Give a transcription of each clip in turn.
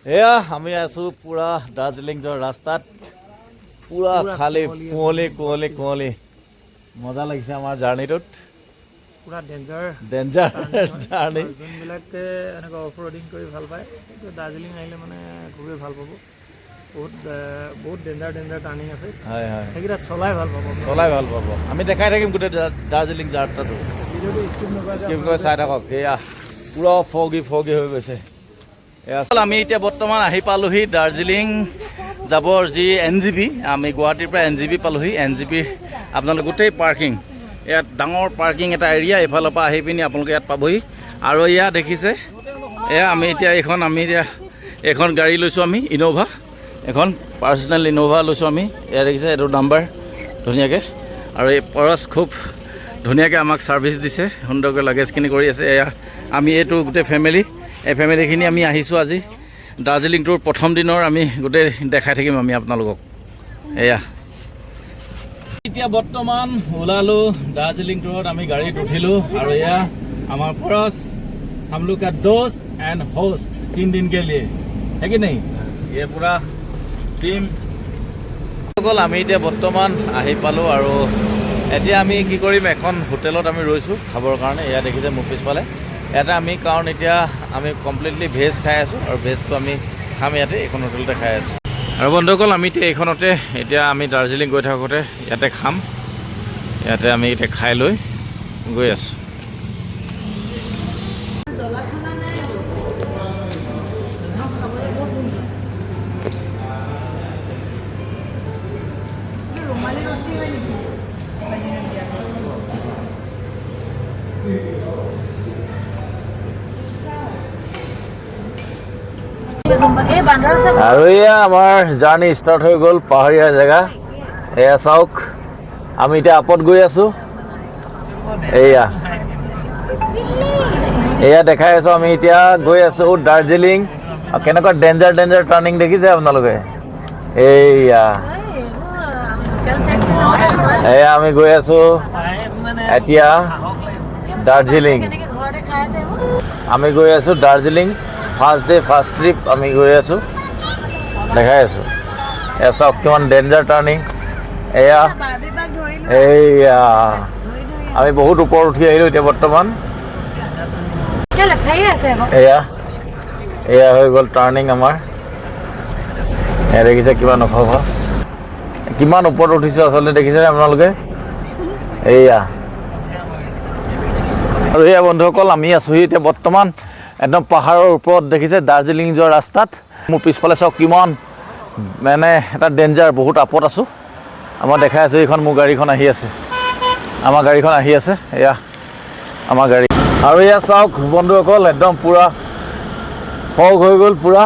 এয়া আমি আছো পুৰা দাৰ্জিলিং যাওয়াৰ ৰাস্তাত পুৰা খালি কুঁৱলী কুঁৱলী কুঁৱলী মজা লাগিছে আমাৰ জাৰ্ণিটোত পুৰা ডেঞ্জাৰ জাৰ্ণি যোনবিলাকে এনেকুৱা অফ ৰোডিং কৰি ভাল পায় কিন্তু দাৰ্জিলিং আহিলে মানে খুবেই ভাল পাব বহুত ডেঞ্জাৰ টাৰ্ণিং আছে হয় হয় সেইকেইটাত চলাই ভাল পাব আমি দেখাই থাকিম গোটেই দাৰ্জিলিং যাত্ৰাটো ভিডিঅ'টো স্কিপ কৰি চাই থাকক এয়া পুৰা ফগি হৈ গৈছে আমি এতিয়া বৰ্তমান আহি পালোহি দাৰ্জিলিং যাবৰ যি NGP আমি গুৱাহাটীৰ পৰা NGP পালোহি NGPৰ আপোনালোক গোটেই পাৰ্কিং ইয়াত ডাঙৰ পাৰ্কিং এটা এৰিয়া এইফালৰ পৰা আহি পিনি আপোনালোকে ইয়াত পাবহি আৰু ইয়াত দেখিছে এয়া আমি এতিয়া এখন গাড়ী লৈছোঁ আমি ইন'ভা এখন পাৰ্চনেল ইন'ভা লৈছোঁ আমি এয়া দেখিছে এইটো নাম্বাৰ ধুনীয়াকৈ আৰু এই পৰছ খুব ধুনীয়াকৈ আমাক ছাৰ্ভিচ দিছে সুন্দৰকৈ লাগেজখিনি কৰি আছে এয়া আমি এইটো গোটেই এই ফেমিলিখিনি আমি আহিছোঁ আজি দাৰ্জিলিংটোৰ প্ৰথম দিনৰ আমি গোটেই দেখাই থাকিম আমি আপোনালোকক এয়া এতিয়া বৰ্তমান ওলালোঁ দাৰ্জিলিং টুৰত আমি গাড়ীত উঠিলোঁ আৰু এয়া আমাৰ পৰছ हम लोग का दोस्त एंड होस्ट 3 दिन के लिए है कि नहीं ये पूरा टीम আমি এতিয়া বৰ্তমান আহি পালোঁ আৰু এতিয়া আমি কি কৰিম এখন হোটেলত আমি ৰৈছোঁ খাবৰ কাৰণে এয়া দেখিছে মোৰ পিছফালে ইয়াতে আমি কাৰণ এতিয়া আমি কমপ্লিটলি ভেজ খাই আছোঁ আৰু ভেজটো আমি খাম ইয়াতে এইখন হোটেলতে খাই আছোঁ আৰু বন্ধুসকল আমি এতিয়া এইখনতে এতিয়া আমি দাৰ্জিলিং গৈ থাকোঁতে ইয়াতে খাম ইয়াতে আমি এতিয়া খাই লৈ গৈ আছোঁ আৰু এয়া আমাৰ জাৰ্ণি ষ্টাৰ্ট হৈ গ'ল পাহাৰীয়া জেগা এয়া চাওক আমি এতিয়া আপত গৈ আছোঁ এয়া দেখাই আছোঁ আমি এতিয়া গৈ আছোঁ দাৰ্জিলিং কেনেকুৱা ডেঞ্জাৰ টাৰ্ণিং দেখিছে আপোনালোকে এয়া আমি গৈ আছোঁ এতিয়া Darjeeling first day first trip আমি গৈ আছোঁ দেখাই আছোঁ এয়া চাওক কিমান ডেঞ্জাৰ টাৰ্ণিং এয়া আমি বহুত ওপৰত উঠি আহিলোঁ এতিয়া বৰ্তমান এয়া হৈ গ'ল টাৰ্ণিং আমাৰ এয়া দেখিছে কিমান ওখ কিমান ওপৰত উঠিছোঁ আচলতে দেখিছেনে আপোনালোকে এয়া আৰু এয়া বন্ধুসকল আমি আছোঁহি এতিয়া বৰ্তমান একদম পাহাৰৰ ওপৰত দেখিছে দাৰ্জিলিং যোৱা ৰাস্তাত মোৰ পিছফালে চাওক কিমান মানে এটা ডেঞ্জাৰ বহুত আপত আছোঁ আমাৰ দেখাই আছোঁ এইখন মোৰ গাড়ীখন আহি আছে আমাৰ গাড়ীখন আহি আছে এয়া আমাৰ গাড়ী আৰু এয়া চাওক বন্ধুসকল একদম পূৰা ফগ হৈ গ'ল পূৰা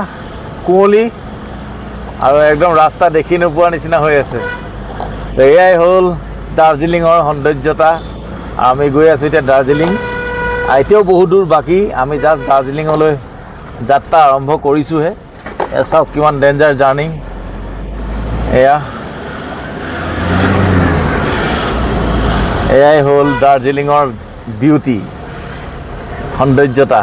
কুঁৱলী আৰু একদম ৰাস্তা দেখি নোপোৱাৰ নিচিনা হৈ আছে তো এয়াই হ'ল দাৰ্জিলিঙৰ সৌন্দৰ্যতা আমি গৈ আছোঁ এতিয়া দাৰ্জিলিং এতিয়াও বহুত দূৰ বাকী আমি জাষ্ট দাৰ্জিলিঙলৈ যাত্ৰা আৰম্ভ কৰিছোঁহে চাওক কিমান ডেঞ্জাৰ জাৰ্ণি এয়াই হ'ল দাৰ্জিলিঙৰ বিউটি সৌন্দৰ্যতা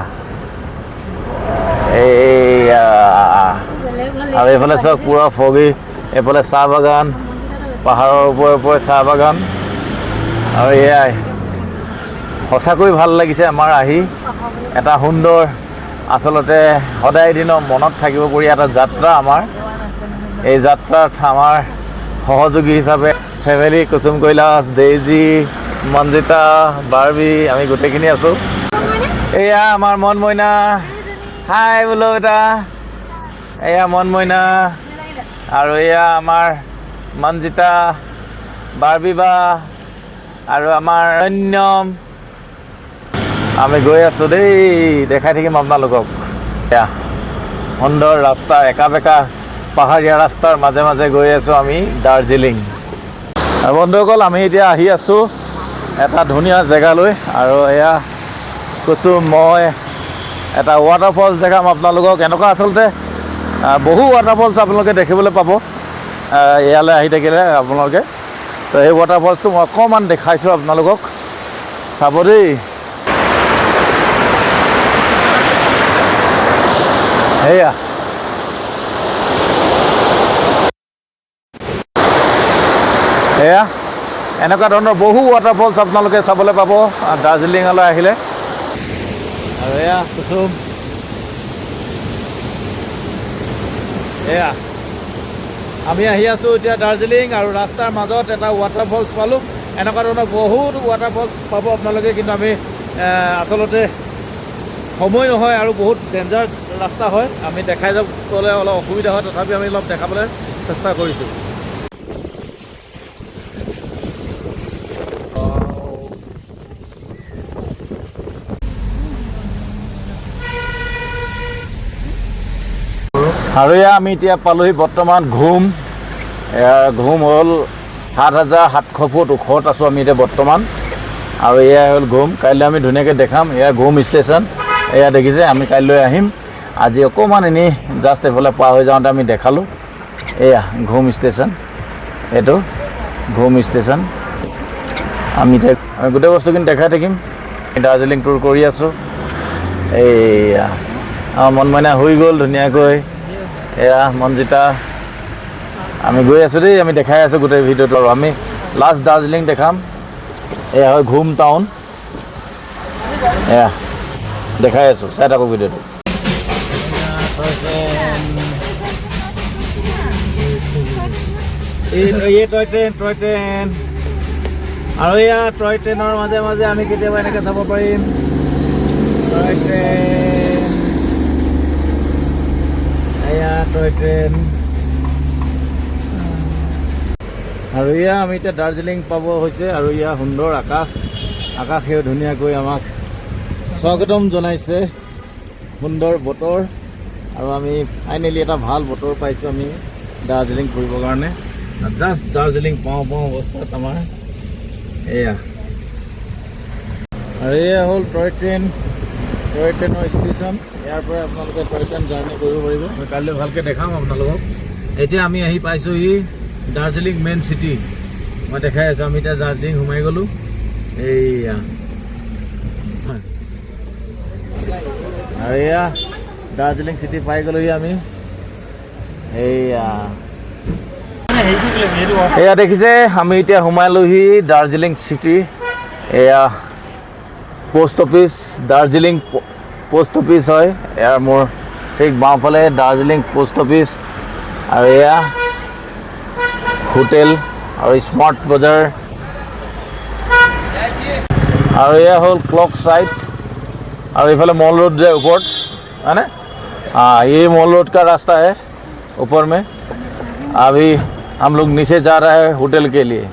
আৰু এইফালে চাওক পূৰা ফগি এইফালে চাহ বাগান পাহাৰৰ ওপৰে চাহ বাগান আৰু এয়াই সঁচাকৈ ভাল লাগিছে আমাৰ আহি এটা সুন্দৰ আচলতে সদায় দিনৰ মনত থাকিব পৰি এটা যাত্ৰা আমাৰ এই যাত্ৰাত আমাৰ সহযোগী হিচাপে ফেমিলি কুসুম কৈলাশ দেইজি মঞ্জিতা বাৰ্বি আমি গোটেইখিনি আছোঁ এয়া আমাৰ মন মইনা হাই বোলো বেটা এয়া মন মইনা আৰু এয়া আমাৰ মঞ্জিতা বাৰ্বি বা আৰু আমাৰ অন্যম আমি গৈ আছোঁ দেই দেখাই থাকিম আপোনালোকক এয়া সুন্দৰ ৰাস্তা একা বেকা পাহাৰীয়া ৰাস্তাৰ মাজে মাজে গৈ আছোঁ আমি দাৰ্জিলিং আৰু বন্ধুসকল আমি এতিয়া আহি আছোঁ এটা ধুনীয়া জেগালৈ আৰু এয়া কৈছোঁ মই এটা ৱাটাৰফলছ দেখাম আপোনালোকক এনেকুৱা আচলতে বহু ৱাটাৰফলছ আপোনালোকে দেখিবলৈ পাব ইয়ালৈ আহি থাকিলে আপোনালোকে তো এই ৱাটাৰফলছটো মই অকণমান দেখাইছোঁ আপোনালোকক চাব দেই এয়া এয়া এনেকুৱা ধৰণৰ বহু ৱাটাৰফলছ আপোনালোকে চাবলৈ পাব দাৰ্জিলিঙলৈ আহিলে। আৰু এয়া কুচুম, এয়া আমি আহি আছোঁ এতিয়া দাৰ্জিলিং, আৰু ৰাস্তাৰ মাজত এটা ৱাটাৰফলছ পালোঁ। এনেকুৱা ধৰণৰ বহুত ৱাটাৰফলছ পাব আপোনালোকে, কিন্তু আমি আচলতে সময় নহয় আৰু বহুত ডেঞ্জাৰ ৰাস্তা হয়, আমি দেখাই যাবলৈ অলপ অসুবিধা হয়, তথাপি আমি অলপ দেখাবলৈ চেষ্টা কৰিছোঁ। আৰু এয়া আমি এতিয়া পালোহি বৰ্তমান ঘুম। ঘুম হ'ল ৭,৭০০ ফুট ওখত আছোঁ আমি এতিয়া বৰ্তমান, আৰু এয়া হ'ল ঘুম। কাইলৈ আমি ধুনীয়াকৈ দেখাম। এয়া ঘুম ষ্টেচন, এয়া দেখিছে। আমি কাইলৈ আহিম, আজি অকণমান এনেই জাষ্ট এইফালে পাৰ হৈ যাওঁতে আমি দেখালোঁ। এয়া ঘুম ষ্টেচন, এইটো ঘুম ষ্টেচন। আমি এতিয়া গোটেই বস্তুখিনি দেখাই থাকিম। দাৰ্জিলিং টুৰ কৰি আছোঁ। এইয়া আমাৰ মন মইনা হৈ গ'ল ধুনীয়াকৈ। এয়া মনজিতা, আমি গৈ আছোঁ দেই, আমি দেখাই আছোঁ গোটেই ভিডিঅ'টো। আৰু আমি লাষ্ট দাৰ্জিলিং দেখাম। এয়া হয় ঘুম টাউন, এয়া দেখাই আছোঁ, চাই থাকোঁ ভিডিঅ'টো। টয় ট্ৰেইন, আৰু এয়া টয় ট্ৰেইনৰ মাজে মাজে আমি কেতিয়াবা এনেকৈ চাব পাৰিম টয় ট্ৰেইন। এয়া টয় ট্ৰেইন, আৰু এয়া আমি এতিয়া দাৰ্জিলিং পাব হৈছে। আৰু এয়া সুন্দৰ আকাশেও ধুনীয়াকৈ আমাক স্বাগতম জনাইছে। সুন্দৰ বতৰ, আৰু আমি ফাইনেলি এটা ভাল বতৰ পাইছোঁ আমি দাৰ্জিলিং ফুৰিবৰ কাৰণে। জাষ্ট দাৰ্জিলিং পাওঁ অৱস্থাত আমাৰ এয়া। আৰু এয়া হ'ল টয় ট্ৰেইনৰ ষ্টেচন। ইয়াৰ পৰা আপোনালোকে টয় ট্ৰেইন জাৰ্ণি কৰিব পাৰিব। মই কাইলৈ ভালকৈ দেখাম আপোনালোকক। এতিয়া আমি আহি পাইছোঁহি দাৰ্জিলিং মেইন চিটি। মই দেখাই আছোঁ, আমি এতিয়া দাৰ্জিলিং সোমাই গ'লোঁ। এইয়া আৰু এয়া দাৰ্জিলিং চিটি পাই গ'লোহি আমি। এয়া দেখিছে, আমি এতিয়া সোমালোহি দাৰ্জিলিং চিটি। এয়া post office, Darjeeling post office হয়। ইয়াৰ মোৰ ঠিক বাওঁফালে দাৰ্জিলিং পোষ্ট অফিচ, আৰু এয়া হোটেল আৰু স্মাৰ্ট বজাৰ, আৰু এয়া হ'ল ক্লক साइट। और इफाले मॉल रोड जो ऊपर है ना, हाँ ये मॉल रोड का रास्ता है ऊपर में। अभी हम लोग नीचे जा रहे हैं होटल के लिए।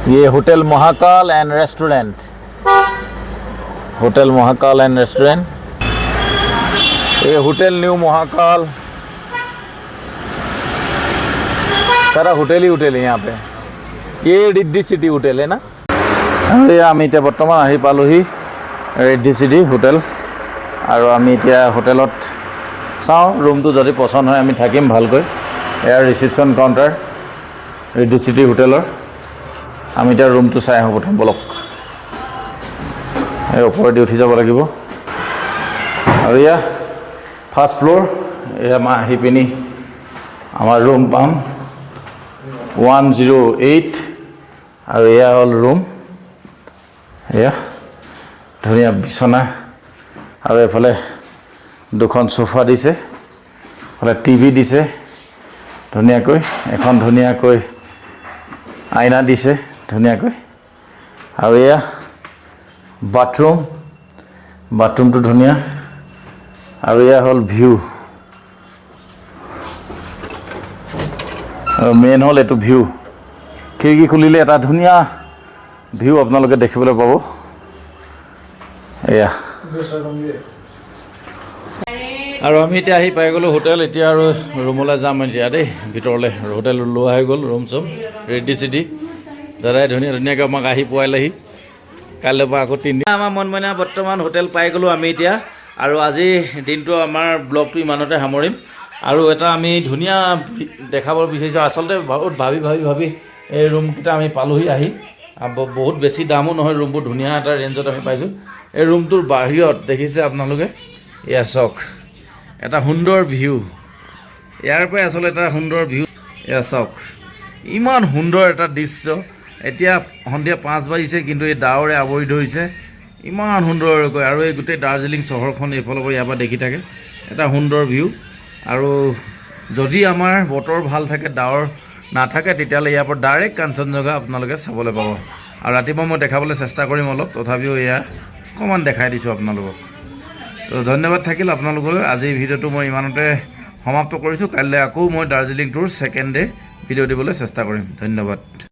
ये hotel Mahakal and restaurant, hotel Mahakal and restaurant. ये होटल न्यू महाकाल, सारा होटल ही होटल है यहाँ पे। ये रिद्धि सिटी होटल है ना। আমি এতিয়া বৰ্তমান আহি পালোহি ৰিদ্ধি চিটি হোটেল, আৰু আমি এতিয়া হোটেলত চাওঁ ৰুমটো যদি পচন্দ হয় আমি থাকিম ভালকৈ। Air reception counter Riddhi city হোটেলৰ। আমি এতিয়া ৰুমটো চাই আহোঁ প্ৰথম বলক। এই ওপৰেদি উঠি যাব লাগিব, আৰু এয়া ফাৰ্ষ্ট ফ্ল'ৰ। এয়া মই আহি পিনি আমাৰ ৰুম পাম 108, আৰু এয়া হ'ল ৰুম। এয়া ধুনীয়া বিচনা, আৰু এফালে দুখন সোফা দিছে, এফালে টিভি দিছে ধুনীয়াকৈ, এখন ধুনীয়াকৈ আইনা দিছে ধুনীয়াকৈ, আৰু এয়া বাথৰুমটো ধুনীয়া, আৰু এয়া হ'ল ভিউ, আৰু মেইন হ'ল এইটো ভিউ। খিৰিকী খুলিলে এটা ধুনীয়া ভিউ আপোনালোকে দেখিবলৈ পাব। এয়া আৰু আমি এতিয়া আহি পাই গ'লোঁ হোটেল। এতিয়া আৰু ৰুমলৈ যাম এতিয়া দেই, ভিতৰলৈ। হোটেল লোৱা হৈ গ'ল, ৰুম চুম ৰিদ্ধি চিটি। দাদাই ধুনীয়াকৈ আমাক আহি পোৱালেহি। কাইলৈ পৰা আকৌ 3 দিন। আমাৰ মন মইনা বৰ্তমান হোটেল পাই গ'লোঁ আমি এতিয়া, আৰু আজিৰ দিনটো আমাৰ ব্লগটো ইমানতে সামৰিম। আৰু এটা আমি ধুনীয়া দেখাব বিচাৰিছোঁ, আচলতে বহুত ভাবি এই ৰুমকেইটা আমি পালোহি আহি। বহুত বেছি দামো নহয়, ৰুমবোৰ ধুনীয়া এটা ৰেঞ্জত আমি পাইছোঁ। এই ৰুমটোৰ বাহিৰত দেখিছে আপোনালোকে, এয়া চাওক এটা সুন্দৰ ভিউ, ইয়াৰ পৰাই আচলতে এটা সুন্দৰ ভিউ। এয়া চাওক ইমান সুন্দৰ এটা দৃশ্য। এতিয়া সন্ধিয়া 5 বাজিছে কিন্তু এই ডাৱৰে আৱৰি ধৰিছে ইমান সুন্দৰকৈ, আৰু এই গোটেই দাৰ্জিলিং চহৰখন এইফালৰ পৰা ইয়াৰ পৰা দেখি থাকে, এটা সুন্দৰ ভিউ। আৰু যদি আমাৰ বতৰ ভাল থাকে, ডাৱৰ নাথাকে, তেতিয়াহ'লে ইয়াৰ পৰা ডাইৰেক্ট কাঞ্চনজংঘা আপোনালোকে চাবলৈ পাব। আৰু ৰাতিপুৱা মই দেখাবলৈ চেষ্টা কৰিম অলপ, তথাপিও এয়া অকণমান দেখাই দিছোঁ আপোনালোকক। তো ধন্যবাদ থাকিল আপোনালোকলৈ। আজিৰ ভিডিঅ'টো মই ইমানতে সমাপ্ত কৰিছোঁ। কাইলৈ আকৌ মই Darjeeling tour second day video' দিবলৈ চেষ্টা কৰিম। ধন্যবাদ।